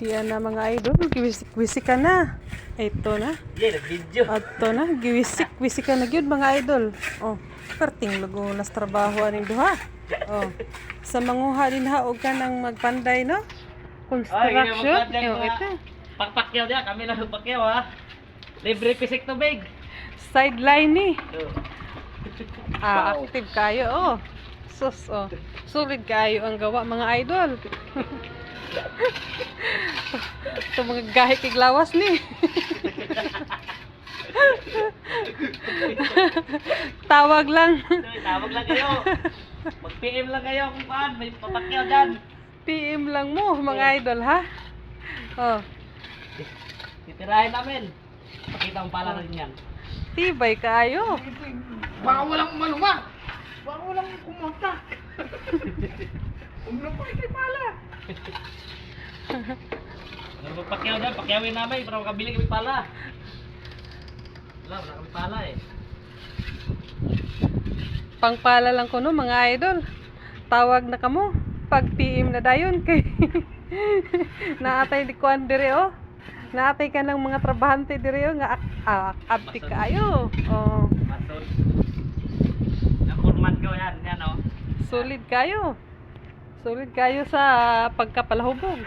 Diyan na mga idol, giwisik-wisik ka na. Ito na. Yeah, video. Ato na, giwisik-wisik ka na gyud mga idol. Oh, perting lugo nas trabaho aning duha. Oh. Sa manguha din ha og ka nang magpanday no. Construction. Ito. Pakpakyaw dia, kami lang pakyaw ha. Libre pisik tubig. Sideline ni. Wow. Active kayo oh. Sus oh. Solid kayo ang gawa mga idol. Ito mga gahi kiglawas ni. Tawag lang. Tawag lang kayo. Mag-PM lang kayo kung paan. May papakyaw dyan. PM lang mo mga idol ha. Oh, Titirahin namin. Pakita ang pala rin yan. tibay kayo. Baka walang maluma. Baka walang kumontak. Umulong pa kay pala. Ano magpakyaw dyan? Pakyawin namin para makabili kami pala. Wala kami pala eh. Pangpala lang ko no mga idol. Tawag na kamo pag PM na dayon kay naatay di kuan dire oh. Naatay ka ng mga trabahante dire oh nga abti kayo. Oh, Masod. Nakurman ko yan. Yan o. solid kayo. Solid kayo sa pagkapalahubog.